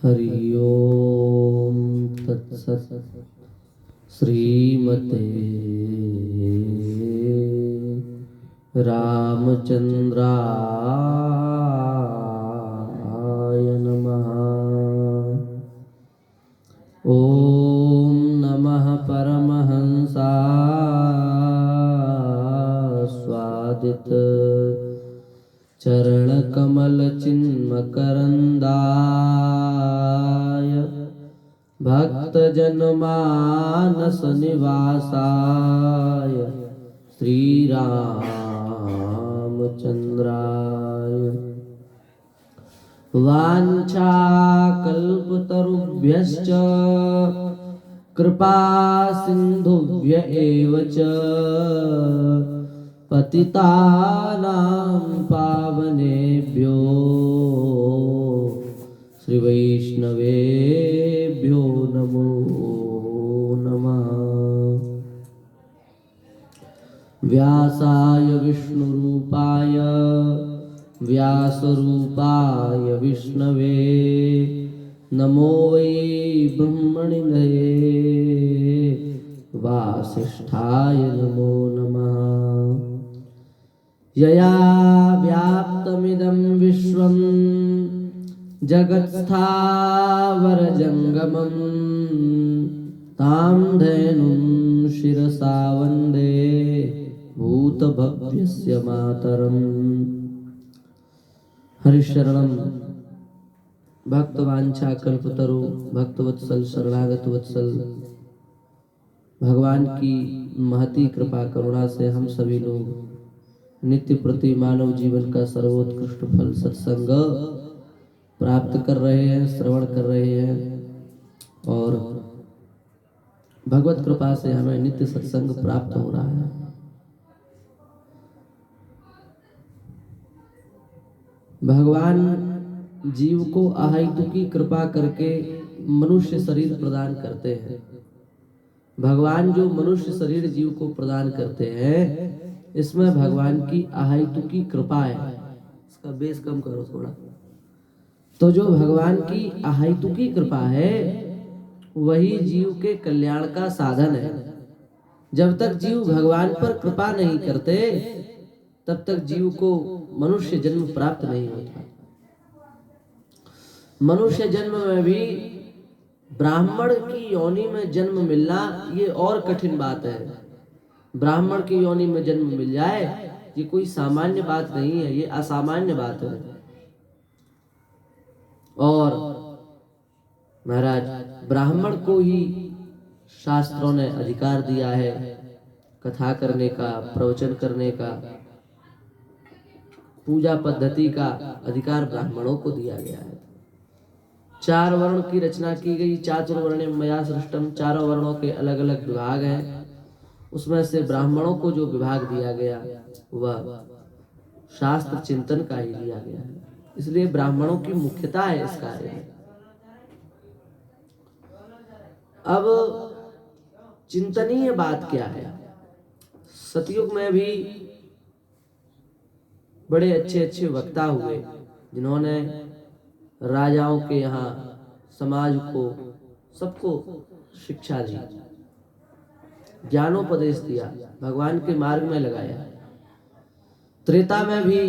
हरि ओम तत्सत्। श्रीमते रामचंद्राय नमः। ओम नमः परमहंसास्वादित चरणकमलचिन्मकरन्दाय भक्तजनमानसनिवासाय श्रीरामचन्द्राय वाञ्छाकल्पतरुभ्यश्च कृपासिन्धुभ्य एव च पतितानां पावनेभ्यो श्रीवैष्णवेभ्यो नमो नमः। व्यासाय विष्णुरूपाय व्यासरूपाय विष्णवे नमो वै ब्रह्मणिनये वासिष्ठाय नमो नमः। यया व्याप्तमिदं विश्वं जगत्स्थावरजङ्गमं तां धैनुं शिरसा वन्दे भूतभव्यस्य मातरम्। हरिशरणं भक्तवांछा कल्पतरु भक्तवत्सल शरणागत वत्सल। भगवान की महती कृपा करुणा से हम सभी लोग नित्य प्रति मानव जीवन का सर्वोत्कृष्ट फल सत्संग प्राप्त कर रहे हैं, श्रवण कर रहे हैं और भगवत कृपा से हमें नित्य सत्संग प्राप्त हो रहा है। भगवान जीव को अहेतु की कृपा करके मनुष्य शरीर प्रदान करते हैं। भगवान जो मनुष्य शरीर जीव को प्रदान करते हैं, इसमें भगवान की अहेतु की कृपा है। इसका बेस कम करो थोड़ा। तो जो भगवान की अहेतु की कृपा है वही जीव के कल्याण का साधन है। जब तक जीव भगवान पर कृपा नहीं करते तब तक जीव को मनुष्य जन्म प्राप्त नहीं होता। मनुष्य जन्म में भी ब्राह्मण की योनि में जन्म मिलना ये और कठिन बात है। ब्राह्मण की योनि में जन्म मिल जाए ये कोई सामान्य बात नहीं है, ये असामान्य बात है। और महाराज ब्राह्मण को ही शास्त्रों ने अधिकार दिया है कथा करने का, प्रवचन करने का, पूजा पद्धति का अधिकार ब्राह्मणों को दिया गया है। 4 वर्ण की रचना की गई। चातुर्वर्ण्यं मया सृष्टम। चारों वर्णों के अलग अलग विभाग हैं। उसमें से ब्राह्मणों को जो विभाग दिया गया वह शास्त्र चिंतन का ही दिया गया है। इसलिए ब्राह्मणों की मुख्यता है इस कार्य में। अब चिंतनीय बात क्या है? सतयुग में भी बड़े अच्छे अच्छे वक्ता हुए जिन्होंने राजाओं के यहाँ समाज को सबको शिक्षा दी, ज्ञानोपदेश दिया, भगवान के मार्ग में लगाया। त्रेता में भी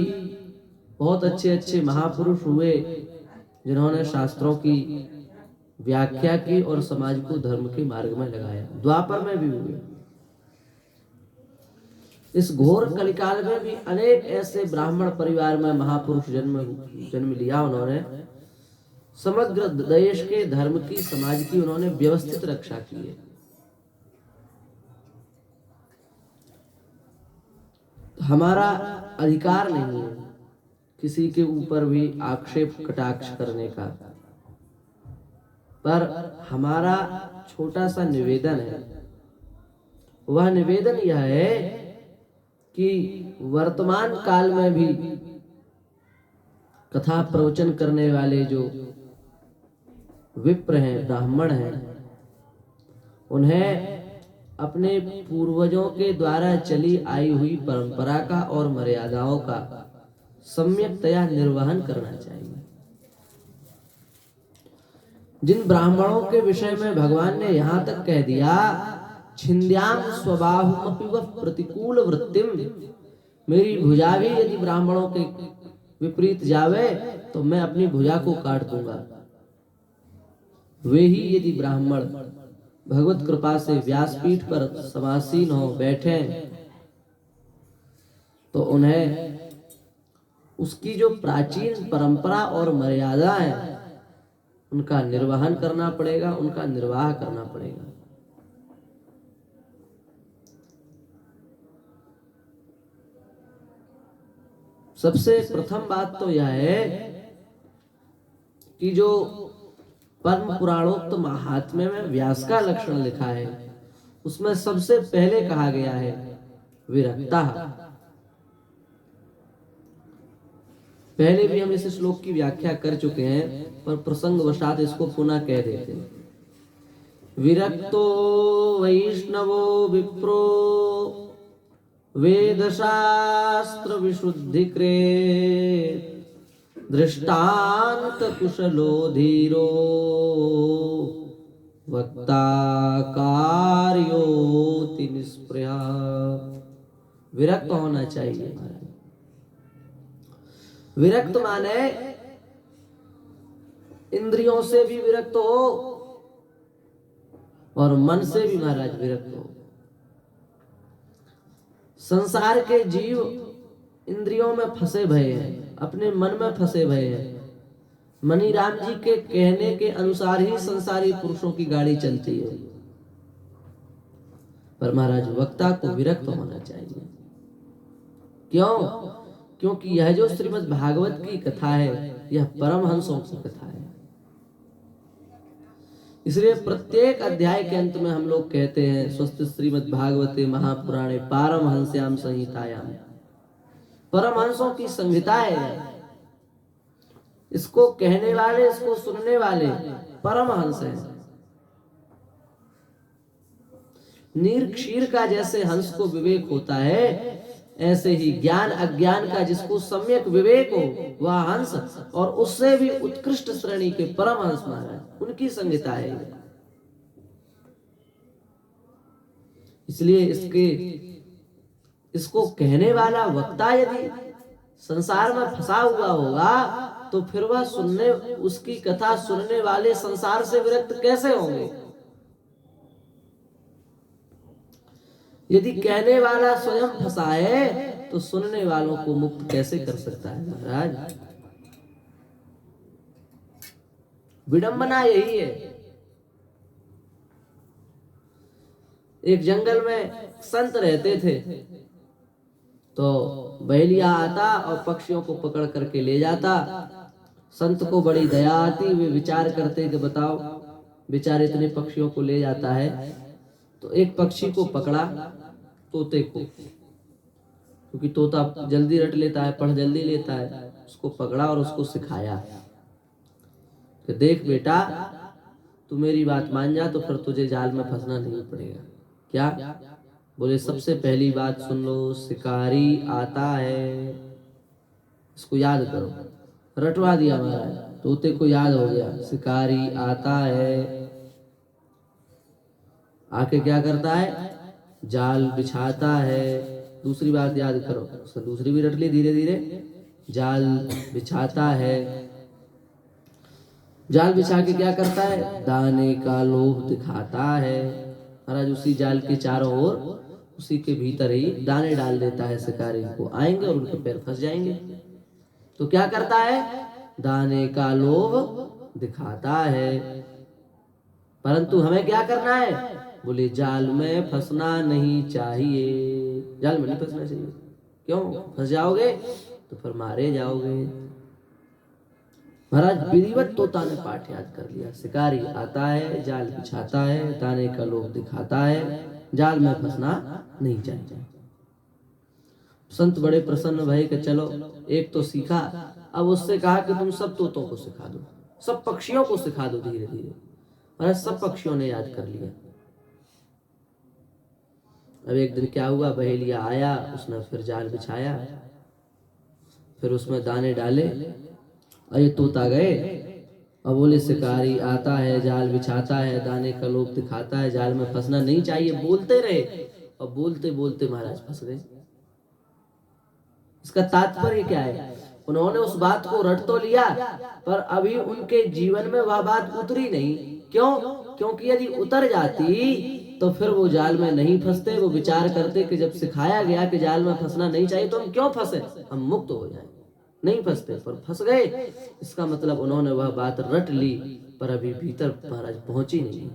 बहुत अच्छे अच्छे महापुरुष हुए जिन्होंने शास्त्रों की व्याख्या की और समाज को धर्म के मार्ग में लगाया। द्वापर में भी हुए। इस घोर कलिकाल में भी अनेक ऐसे ब्राह्मण परिवार में महापुरुष जन्म लिया। उन्होंने समग्र देश के धर्म की, समाज की उन्होंने व्यवस्थित रक्षा की है। हमारा अधिकार नहीं है किसी के ऊपर भी आक्षेप कटाक्ष करने का, पर हमारा छोटा सा निवेदन है। वह निवेदन यह है कि वर्तमान काल में भी कथा प्रवचन करने वाले जो विप्र हैं, ब्राह्मण हैं, उन्हें अपने पूर्वजों के द्वारा चली आई हुई परंपरा का और मर्यादाओं का सम्यकतया निर्वहन करना चाहिए। जिन ब्राह्मणों के विषय में भगवान ने यहां तक कह दिया, छिन्द्याम स्वबाहुमपि वः प्रतिकूल वृत्तिम, मेरी भुजा भी यदि ब्राह्मणों के विपरीत जावे तो मैं अपनी भुजा को काट दूंगा। वे ही यदि ब्राह्मण भगवत कृपा से व्यासपीठ पर समासीन हो बैठे तो उन्हें उसकी जो प्राचीन परंपरा और मर्यादा है उनका निर्वहन करना पड़ेगा, उनका निर्वाह करना पड़ेगा। सबसे प्रथम बात तो यह है कि जो परम पुराणोक्त महात्म्य में व्यास का लक्षण लिखा है उसमें सबसे पहले कहा गया है विरक्ता। पहले भी हम इस श्लोक की व्याख्या कर चुके हैं, पर प्रसंगवशात इसको पुनः कह देते हैं। विरक्तो वैष्णवो विप्रो वेदशास्त्र विशुद्धिकृ दृष्टांत कुशलो धीरो वक्ता कार्योति निष्प्रया। विरक्त होना चाहिए। विरक्त माने इंद्रियों से भी विरक्त हो और मन से भी महाराज विरक्त हो। संसार के जीव इंद्रियों में फंसे भये हैं, अपने मन में फंसे भये हैं। मनी राम जी के कहने के अनुसार ही संसारी पुरुषों की गाड़ी चलती है। पर महाराज वक्ता को विरक्त होना चाहिए। क्यों? क्योंकि यह जो श्रीमद् भागवत की कथा है यह परमहंसों की कथा है। इसलिए प्रत्येक अध्याय के अंत में हम लोग कहते हैं स्वस्ति श्रीमद् भागवते महापुराणे पारमहंस्याम संहितायाम। परमहंसों की संहिता है। इसको कहने वाले, इसको सुनने वाले परमहंस हैं। नीर क्षीर का जैसे हंस को विवेक होता है, ऐसे ही ज्ञान अज्ञान का जिसको सम्यक विवेक हो वह हंस, और उससे भी उत्कृष्ट श्रेणी के परमहंस महाराज, उनकी संहिता है। इसलिए इसको कहने वाला वक्ता यदि संसार में फंसा हुआ होगा तो फिर वह सुनने, उसकी कथा सुनने वाले संसार से विरक्त कैसे होंगे? यदि कहने वाला स्वयं फंसा है तो सुनने वालों को मुक्त कैसे कर सकता है महाराज? विडंबना यही है। एक जंगल में संत रहते थे, तो बहेलिया आता और पक्षियों को पकड़ करके ले जाता। संत को बड़ी दया आती, वे विचार करते कि बताओ बेचारे इतने पक्षियों को ले जाता है। तो एक पक्षी को पकड़ा, तोते को, क्योंकि तोता जल्दी रट लेता है, पढ़ जल्दी लेता है। उसको पकड़ा और उसको सिखाया कि देख बेटा, तू मेरी बात मान जा तो फिर तुझे जाल में फंसना नहीं पड़ेगा। क्या? बोले सबसे पहली बात सुन लो, शिकारी आता है, इसको याद करो। रटवा दिया महाराज, तोते को याद हो गया शिकारी आता है। आके क्या करता है? जाल बिछाता है। दूसरी बात याद करो, उसने दूसरी भी रट ली धीरे धीरे। जाल बिछाता है, जाल बिछा के क्या करता है? दाने का लोभ दिखाता है। महाराज उसी जाल के चारों ओर, उसी के भीतर ही दाने डाल देता है शिकारी को, आएंगे और उनके पैर फंस जाएंगे। तो क्या करता है? दाने का लोभ दिखाता है। परंतु हमें क्या करना है? बोले जाल में फंसना नहीं चाहिए। जाल में नहीं फंसना चाहिए। क्यों? फंस जाओगे तो फिर मारे जाओगे। महाराज विधिवत तोता ने पाठ याद कर लिया। शिकारी आता है, जाल बिछाता है, दाने का लोभ दिखाता है, जाल में फंसना नहीं चाहिए। संत बड़े प्रसन्न भये कि चलो एक तो सीखा। अब उससे कहा कि तुम सब तोतों को सिखा दो, सब पक्षियों को सिखा दो धीरे धीरे। महाराज सब पक्षियों ने याद कर लिया। अब एक दिन क्या हुआ, बहेलिया आया, उसने फिर जाल बिछाया, फिर उसमें दाने डाले, और ये तोता गए अब बोले शिकारी आता है, जाल बिछाता है, दाने का लोभ दिखाता है, जाल में फंसना नहीं चाहिए, बोलते रहे और बोलते बोलते महाराज फंस गए। इसका तात्पर्य क्या है? उन्होंने उस बात को रट तो लिया, पर अभी उनके जीवन में वह बात उतरी नहीं। क्यों? क्योंकि यदि उतर जाती तो फिर वो जाल में नहीं फंसते। वो विचार करते कि जब सिखाया गया कि जाल में फंसना नहीं चाहिए तो हम क्यों फंसे, हम मुक्त हो जाए। नहीं फंसते, पर फंस गए। इसका मतलब उन्होंने वह बात रट ली, पर अभी भीतर महाराज पहुंची नहीं।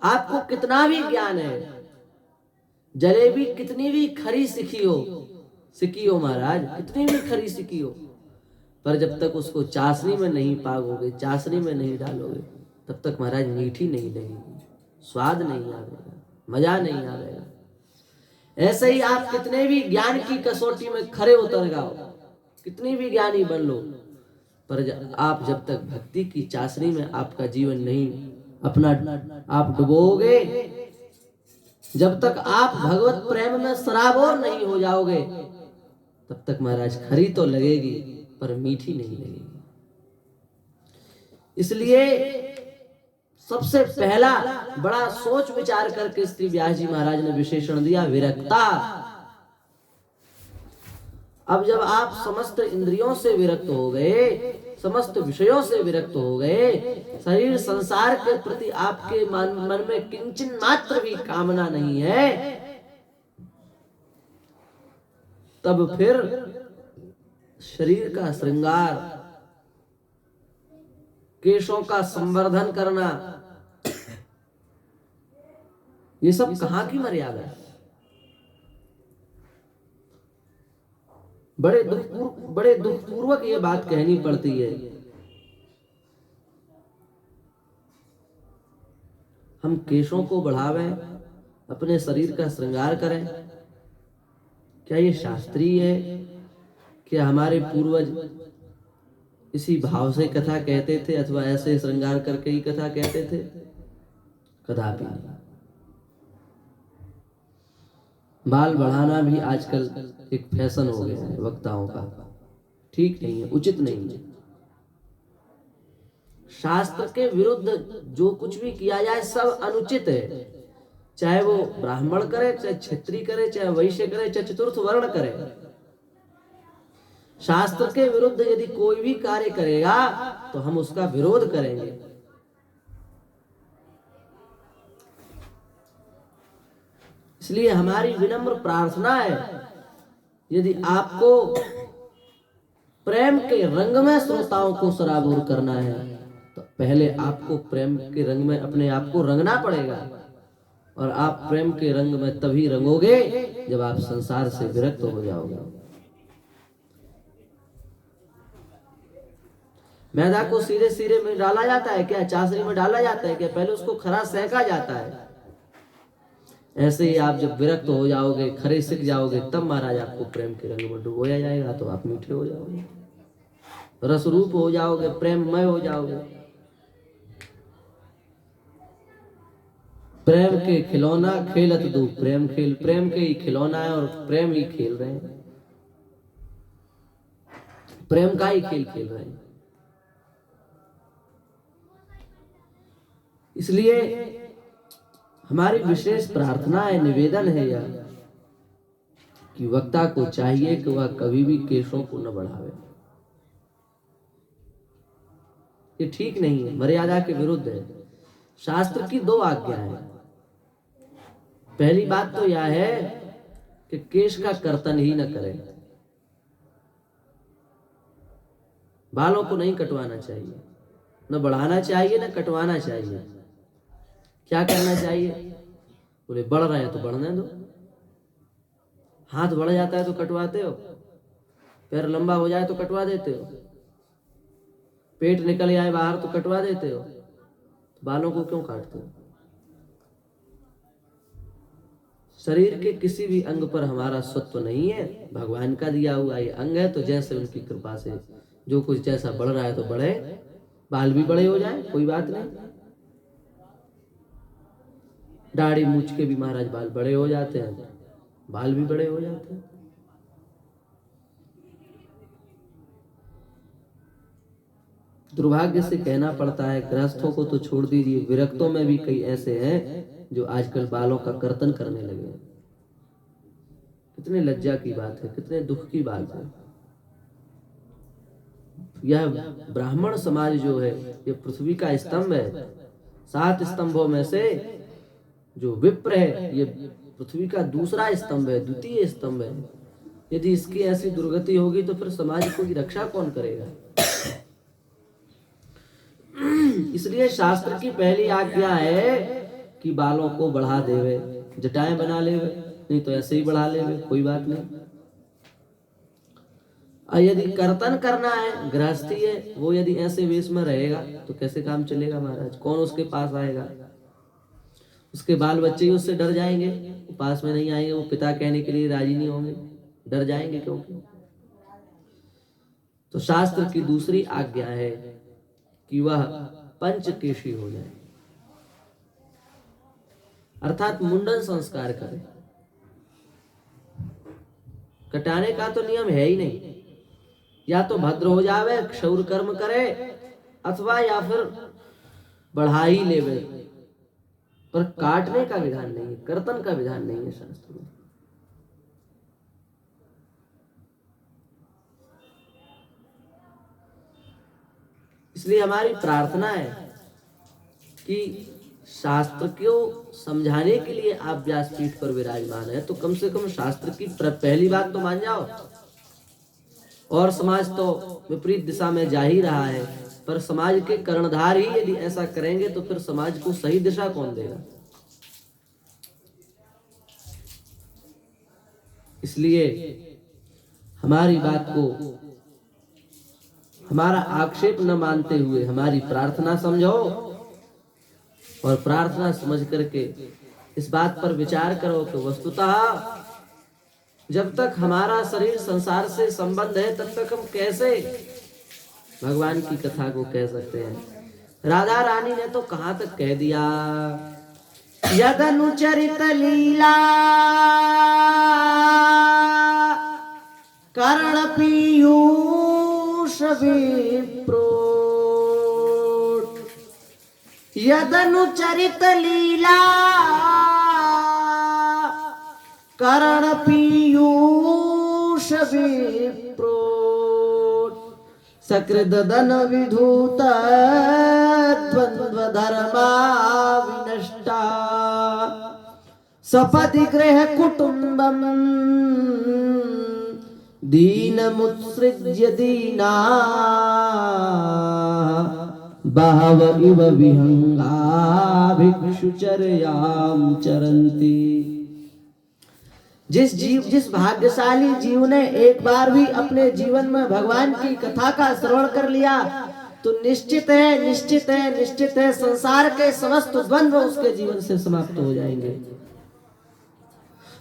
आपको कितना भी ज्ञान है, जलेबी कितनी भी खरी सिकी हो महाराज, कितनी भी खरी सिकी हो, पर जब तक उसको चाशनी में नहीं पागोगे, चाशनी में नहीं डालोगे, तब तक महाराज मीठी नहीं लगेगी, स्वाद नहीं आएगा, मजा नहीं आएगा। ऐसे ही आप कितने भी ज्ञान की कसौटी में खरे उतर जाओ, कितनी भी ज्ञानी बन लो, पर आप जब तक भक्ति की चाशनी में आपका जीवन नहीं अपना आप डुबोगे, जब तक आप भगवत प्रेम में सराबोर नहीं हो जाओगे, तब तक महाराज खरी तो लगेगी पर मीठी नहीं लगेगी। इसलिए सबसे पहला बड़ा सोच विचार करके श्री व्यास जी महाराज ने विशेषण दिया विरक्ता। अब जब आप समस्त इंद्रियों से विरक्त हो गए, समस्त विषयों से विरक्त हो गए, शरीर संसार के प्रति आपके मन में किंचन मात्र भी कामना नहीं है, तब फिर शरीर का श्रृंगार, केशों का संवर्धन करना, ये सब कहां की मर्यादा है? बड़े दुखपूर्वक ये बात कहनी पड़ती है। हम केशों को बढ़ावें, अपने शरीर का श्रृंगार करें, क्या ये शास्त्रीय है? क्या हमारे पूर्वज इसी भाव से कथा कहते थे अथवा ऐसे श्रृंगार करके ही कथा कहते थे? कदापि नहीं। बाल बढ़ाना भी आजकल एक फैशन हो गया है वक्ताओं का, ठीक नहीं है, उचित नहीं है। शास्त्र के विरुद्ध जो कुछ भी किया जाए सब अनुचित है, चाहे वो ब्राह्मण करे, चाहे क्षत्रिय करे, चाहे वैश्य करे, चाहे चतुर्थ वर्ण करे। शास्त्र के विरुद्ध यदि कोई भी कार्य करेगा तो हम उसका विरोध करेंगे। इसलिए हमारी विनम्र प्रार्थना है, यदि आपको प्रेम के रंग में श्रोताओं को सराबोर करना है तो पहले आपको प्रेम के रंग में अपने आप को रंगना पड़ेगा, और आप प्रेम के रंग में तभी रंगोगे जब आप संसार से विरक्त हो जाओगे। मैदा को सीधे सीधे में डाला जाता है क्या? चाशनी में डाला जाता है क्या? पहले उसको खरा सेका जाता है। ऐसे ही आप जब विरक्त हो जाओगे, खरे सीख जाओगे, तब महाराज आपको प्रेम के रंग में डुबोया जाएगा, तो आप मीठे हो जाओगे, रसरूप हो जाओगे, प्रेममय हो जाओगे। प्रेम के खिलौना खेलत दो प्रेम खेल, प्रेम के ही खिलौना है और प्रेम ही खेल रहे हैं, प्रेम का ही खेल खेल रहे हैं। इसलिए हमारी विशेष प्रार्थना है, निवेदन है यह कि वक्ता को चाहिए कि वह कभी भी केशों को न बढ़ावे। ये ठीक नहीं है, मर्यादा के विरुद्ध है। शास्त्र की दो आज्ञा है। पहली बात तो यह है कि केश का कर्तन ही न करें, बालों को नहीं कटवाना चाहिए, न बढ़ाना चाहिए न कटवाना चाहिए। क्या करना चाहिए? बोले बढ़ रहे हैं तो बढ़ने दो। हाथ बढ़ जाता है तो कटवाते हो, पैर लंबा हो जाए तो कटवा देते हो, पेट निकल जाए बाहर तो कटवा देते हो, तो बालों को क्यों काटते हो? शरीर के किसी भी अंग पर हमारा स्वत्व नहीं है, भगवान का दिया हुआ ये अंग है, तो जैसे उनकी कृपा से जो कुछ जैसा बढ़ रहा है तो बढ़े, बाल भी बड़े हो जाए, कोई बात नहीं। दाढ़ी मूछ के भी महाराज बाल बड़े हो जाते हैं, बाल भी बड़े हो जाते हैं। दुर्भाग्य से कहना पड़ता है, गृहस्थों को तो छोड़ दीजिए, विरक्तों में भी कई ऐसे हैं जो आजकल बालों का कर्तन करने लगे हैं। कितने लज्जा की बात है, कितने दुख की बात है। यह ब्राह्मण समाज जो है, ये पृथ्वी का स्तंभ है। 7 स्तंभों में से जो विप्र है, ये पृथ्वी का दूसरा स्तंभ है, द्वितीय स्तंभ है। यदि इसकी ऐसी दुर्गति होगी तो फिर समाज की रक्षा कौन करेगा? इसलिए शास्त्र की पहली आज्ञा है कि बालों को बढ़ा देवे, जटाएं बना लेवे, नहीं तो ऐसे ही बढ़ा लेवे, कोई बात नहीं। और यदि कर्तन करना है, गृहस्थी है, वो यदि ऐसे वेश में रहेगा तो कैसे काम चलेगा महाराज? कौन उसके पास आएगा? उसके बाल बच्चे ही उससे डर जाएंगे, वो पास में नहीं आएंगे, वो पिता कहने के लिए राजी नहीं होंगे, डर जाएंगे। क्योंकि तो शास्त्र की दूसरी आज्ञा है कि वह पंचकेशी हो जाए, अर्थात मुंडन संस्कार करे। कटाने का तो नियम है ही नहीं, या तो भद्र हो जावे, क्षौर कर्म करे, अथवा या फिर बढ़ा ही लेवे, पर काटने का विधान नहीं है, कर्तन का विधान नहीं है शास्त्र में। इसलिए हमारी प्रार्थना है कि शास्त्र को समझाने के लिए आप व्यासपीठ पर विराजमान है, तो कम से कम शास्त्र की पहली बात तो मान जाओ। और समाज तो विपरीत दिशा में जा ही रहा है, पर समाज के कर्णधार ही यदि ऐसा करेंगे तो फिर समाज को सही दिशा कौन देगा? इसलिए हमारी बात को, हमारा आक्षेप न मानते हुए हमारी प्रार्थना समझो, और प्रार्थना समझ करके इस बात पर विचार करो कि वस्तुतः जब तक हमारा शरीर संसार से संबंध है, तब तक हम कैसे भगवान की कथा को कह सकते हैं? राधा रानी ने तो कहां तक कह दिया, यदनुचरित लीला कर्ण पीयूष विप्रो, यदनुचरित लीला कर्ण पीयूष विप्रो, सकृदन विधूत द्वंद्व धर्मा विनष्टा, सपदि गृह कुटुंबम दीनमुत्सृज्य दीना, बहव इव विहंगा भिक्षुचर्याम चरन्ति। जिस भाग्यशाली जीव ने एक बार भी अपने जीवन में भगवान की कथा का श्रवण कर लिया, तो निश्चित है संसार के समस्त द्वंद्व उसके जीवन से समाप्त हो जाएंगे।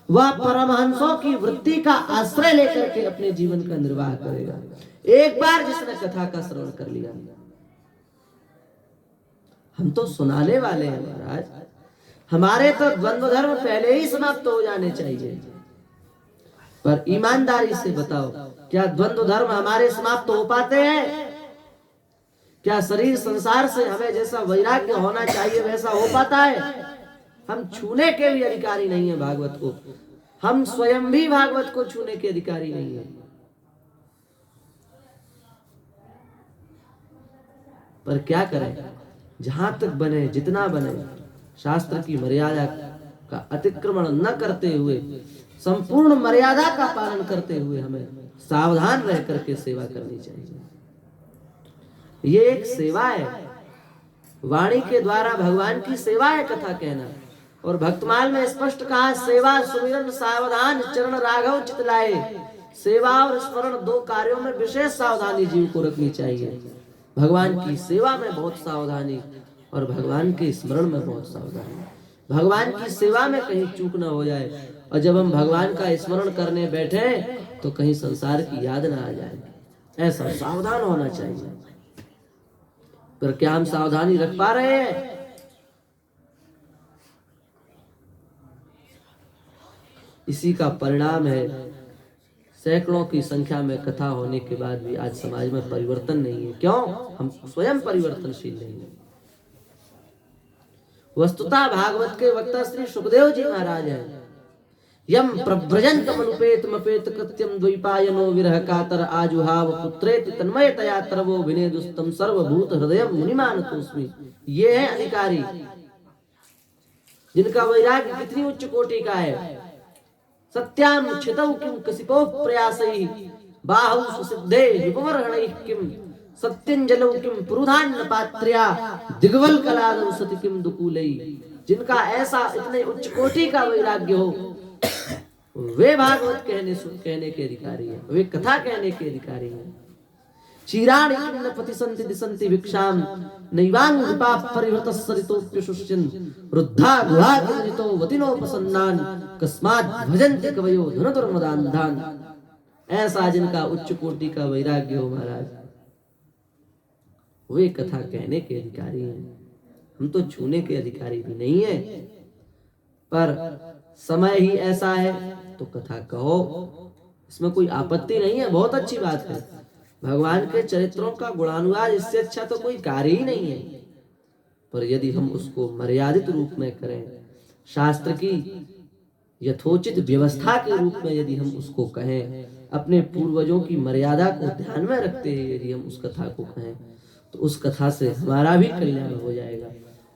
वह परमहंसों की वृत्ति का आश्रय लेकर के अपने जीवन का निर्वाह करेगा, एक बार जिसने कथा का श्रवण कर लिया। हम तो सुनाने वाले हैं महाराज, हमारे तो द्वंद्व धर्म पहले ही समाप्त हो जाने चाहिए। पर ईमानदारी से बताओ, क्या द्वंद्व धर्म हमारे समाप्त हो पाते हैं? क्या शरीर संसार से हमें जैसा वैराग्य होना चाहिए वैसा हो पाता है? हम छूने के भी अधिकारी नहीं है भागवत को, हम स्वयं भी भागवत को छूने के अधिकारी नहीं है। पर क्या करें, जहां तक बने, जितना बने, शास्त्र की मर्यादा का अतिक्रमण न करते हुए, संपूर्ण मर्यादा का पालन करते हुए हमें सावधान रह करके सेवा करनी चाहिए। ये एक सेवा है, वाणी के द्वारा भगवान की सेवा है कथा कहना। और भक्तमाल में स्पष्ट कहा, सेवा सुमिरन सावधान चरण राघव चितलाए। सेवा और स्मरण दो कार्यों में विशेष सावधानी जीव को रखनी चाहिए। भगवान की सेवा में बहुत सावधानी और भगवान के स्मरण में बहुत सावधानी। भगवान की सेवा में कहीं चूक न हो जाए, और जब हम भगवान का स्मरण करने बैठे तो कहीं संसार की याद ना आ जाए, ऐसा सावधान होना चाहिए। पर क्या हम सावधानी रख पा रहे हैं? इसी का परिणाम है सैकड़ों की संख्या में कथा होने के बाद भी आज समाज में परिवर्तन नहीं है। क्यों? हम स्वयं परिवर्तनशील नहीं है। वस्तुतः भागवत के वक्ता श्री सुखदेव जी महाराज हैं। यम प्रव्रजंत मनुपेत कृत्यम द्वैपायनो विरह कातर आजुहाव पुत्रेति तन्मयतया तरवो विनेदुस्तम सर्वभूत हृदयम मुनिमान तोस्मि। ये है अधिकारी जिनका वैराग्य कितनी उच्च कोटि का है। सत्याम छितौ किम कसिपो प्रयासैः बाहु सुसिद्धे विपवर्हणैः किम सत्यंजलौ किम पुरुधान्न पात्र्या दिग्वल कलादौ सति किम दुकूलैः। जिनका ऐसा इतने उच्च कोटि का वैराग्य हो वे भागवत कहने के अधिकारी हैं, वे कथा कहने के अधिकारी हैं। क्षीराणि किम न पतिसन्ति दिसन्ति भिक्षाम नैवांग विपाप परिहृतः सरितोप्यशुष्यन् वृद्धा गुहा किंजितो वतिनोपसन्नान् कस्मात् भजन्ति कवयो धनुर्मदान्धान्। ऐसा जिनका उच्च कोटि का वैराग्य हो महाराज, वे कथा कहने के अधिकारी हैं। हम तो छूने के अधिकारी भी नहीं है, पर समय ही ऐसा है तो कथा कहो, इसमें कोई आपत्ति नहीं है, बहुत अच्छी बात है। भगवान के चरित्रों का गुणानुवाद इससे अच्छा तो कोई कार्य ही नहीं है। पर यदि हम उसको मर्यादित रूप में करें, शास्त्र की यथोचित व्यवस्था के रूप में यदि हम उसको कहें, अपने पूर्वजों की मर्यादा को ध्यान में रखते हुए यदि हम उस कथा को कहें, तो उस कथा से हमारा भी कल्याण हो जाएगा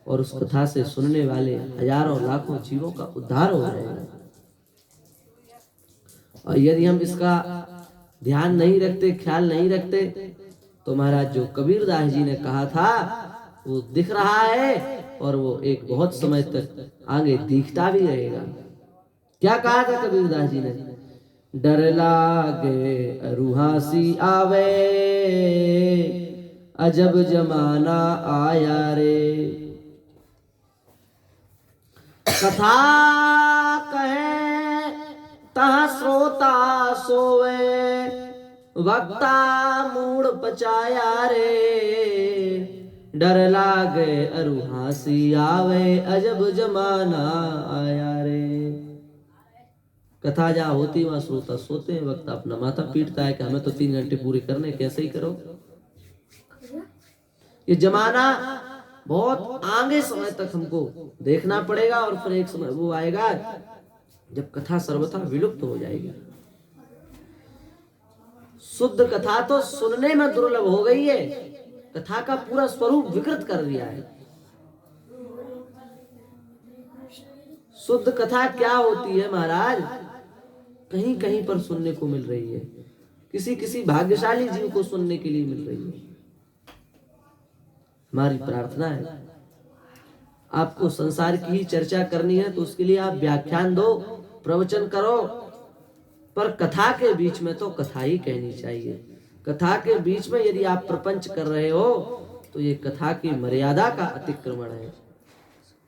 और उस कथा से सुनने वाले हजारों लाखों जीवों का उद्धार हो जाएगा। और यदि हम इसका ध्यान नहीं रखते, ख्याल नहीं रखते, तो महाराज जो कबीरदास जी ने कहा था वो दिख रहा है और वो एक बहुत समय तक आगे दिखता भी रहेगा। क्या कहा था कबीरदास जी ने? डर लागे अरुहासी आवे अजब जमाना आया रे। कथा कहे तहाँ श्रोता सोवे वक्ता मूड पचाया रे। डर लागे अरुहासी आवे अजब जमाना आया रे। कथा जहाँ होती वहां श्रोता सोते हैं, वक्ता अपना माथा पीटता है कि हमें तो 3 घंटे पूरे करने, कैसे ही करो। ये जमाना बहुत आगे समय तक हमको देखना पड़ेगा और फिर एक समय वो आएगा जब कथा सर्वथा विलुप्त हो जाएगी। शुद्ध कथा तो सुनने में दुर्लभ हो गई है, कथा का पूरा स्वरूप विकृत कर दिया है। शुद्ध कथा क्या होती है महाराज? कहीं कहीं पर सुनने को मिल रही है, किसी किसी भाग्यशाली जीव को सुनने के लिए मिल रही है। हमारी प्रार्थना है, आपको संसार की ही चर्चा करनी है तो उसके लिए आप व्याख्यान दो, प्रवचन करो, पर कथा के बीच में तो कथा ही कहनी चाहिए। कथा के बीच में यदि आप प्रपंच कर रहे हो तो ये कथा की मर्यादा का अतिक्रमण है,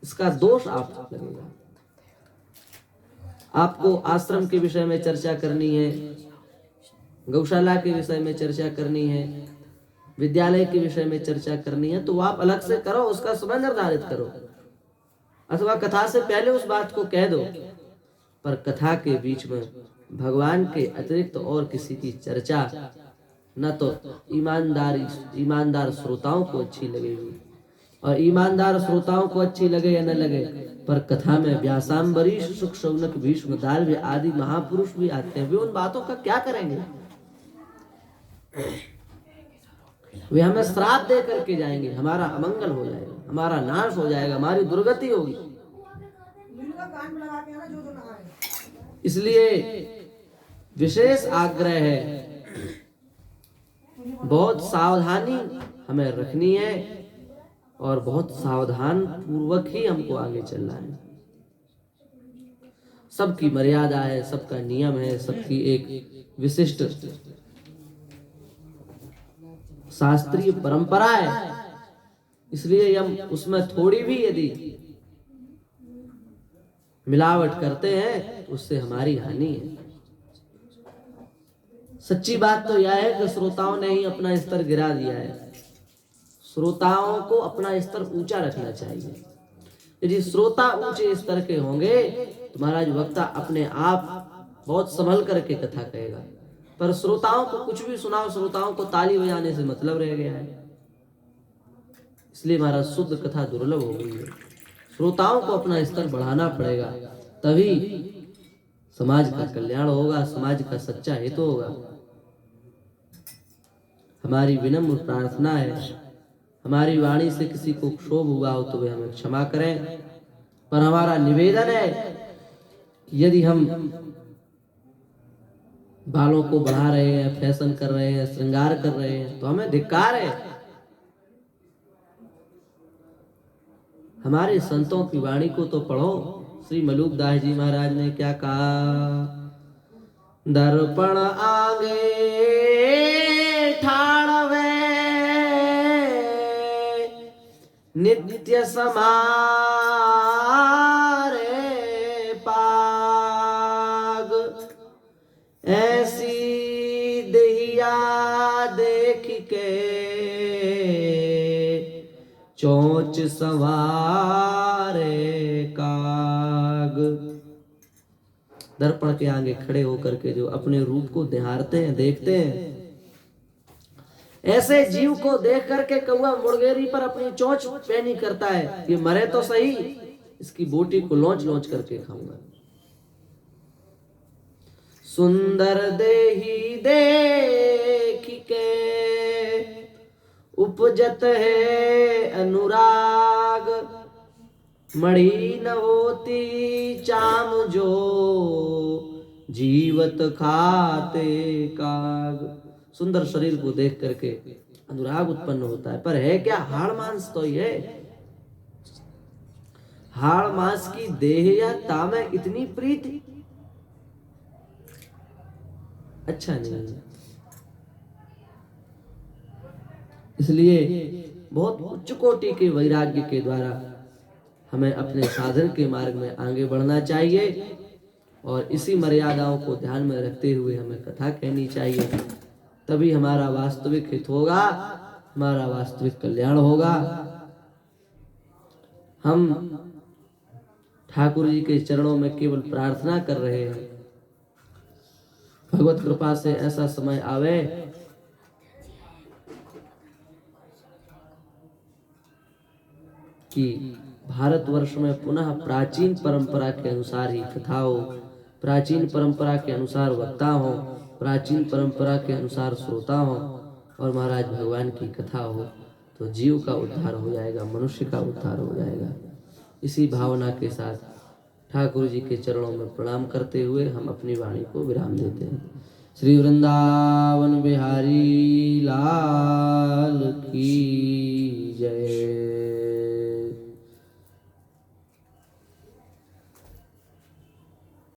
इसका दोष आपको लगेगा। आपको आश्रम के विषय में चर्चा करनी है, गौशाला के विषय में चर्चा करनी है, विद्यालय के विषय में चर्चा करनी है, तो आप अलग से करो, उसका समय निर्धारित करो, अथवा कथा से पहले उस बात को कह दो। पर कथा के बीच में भगवान के अतिरिक्त और किसी की चर्चा न तो ईमानदार श्रोताओं को अच्छी लगेगी, और ईमानदार श्रोताओं को अच्छी लगे या न लगे, पर कथा में व्यासांबरीश, शुक, शौनक, भीष्म, दार्व आदि महापुरुष भी आते हैं। वे उन बातों का क्या करेंगे? वे हमें श्राप दे करके जाएंगे, हमारा अमंगल हो जाएगा, हमारा नाश हो जाएगा, हमारी दुर्गति होगी। इसलिए विशेष आग्रह है, बहुत सावधानी हमें रखनी है और बहुत सावधान पूर्वक ही हमको आगे चलना है। सबकी मर्यादा है, सबका नियम है, सबकी एक विशिष्ट शास्त्रीय परंपरा है। इसलिए हम उसमें थोड़ी भी यदि मिलावट करते हैं तो उससे हमारी हानि है। सच्ची बात तो यह है कि श्रोताओं ने ही अपना स्तर गिरा दिया है। श्रोताओं को अपना स्तर ऊंचा रखना चाहिए। यदि श्रोता ऊंचे स्तर के होंगे तो महाराज वक्ता अपने आप बहुत संभल करके कथा कहेगा। पर श्रोताओं को कुछ भी सुनाओ, श्रोताओं को ताली बजाने से मतलब रह गया है। इसलिए महाराज शुद्ध कथा दुर्लभ हो गई है। श्रोताओं को अपना स्तर बढ़ाना पड़ेगा, तभी समाज का कल्याण होगा, समाज का सच्चा हित होगा। हमारी विनम्र प्रार्थना है, हमारी वाणी से किसी को क्षोभ हुआ हो तो वे हमें क्षमा करें, पर हमारा निवेदन है यदि हम बालों को बढ़ा रहे हैं, फैशन कर रहे हैं, श्रृंगार कर रहे हैं, तो हमें धिक्कार है। हमारे संतों की वाणी को तो पढ़ो। श्री मलूकदास जी महाराज ने क्या कहा? दर्पण आगे ठाणवे नित्य समारे पाग, ऐसी दहिया देख के चोंच सवारे काग। दर्पण के आगे खड़े होकर के जो अपने रूप को निहारते हैं, देखते हैं, ऐसे जीव को देख करके कौवा मुर्गेरी पर अपनी चोंच पैनी करता है, ये मरे तो सही, इसकी बोटी को लौंच लौंच करके खाऊंगा। सुंदर देही देख के उपजत है अनुराग, मड़ी न होती चाम जो जीवत खाते काग। सुंदर शरीर को देख करके अनुराग उत्पन्न होता है, पर है क्या? हाड़ मांस तो ये हाड़ मांस की देह या तामे इतनी प्रीति अच्छा नहीं। इसलिए बहुत उच्च कोटि के वैराग्य के द्वारा हमें अपने साधन के मार्ग में आगे बढ़ना चाहिए, और इसी मर्यादाओं को ध्यान में रखते हुए हमें कथा कहनी चाहिए, तभी हमारा वास्तविक हित होगा, हमारा वास्तविक कल्याण होगा। हम ठाकुर जी के चरणों में केवल प्रार्थना कर रहे हैं, भगवत कृपा से ऐसा समय आवे कि भारतवर्ष में पुनः प्राचीन परंपरा के अनुसार ही कथा हो, प्राचीन परंपरा के अनुसार वक्ता हो, प्राचीन परंपरा के अनुसार श्रोता हो, और महाराज भगवान की कथा हो, तो जीव का उद्धार हो जाएगा, मनुष्य का उद्धार हो जाएगा। इसी भावना के साथ ठाकुर जी के चरणों में प्रणाम करते हुए हम अपनी वाणी को विराम देते हैं। श्री वृंदावन बिहारी लाल की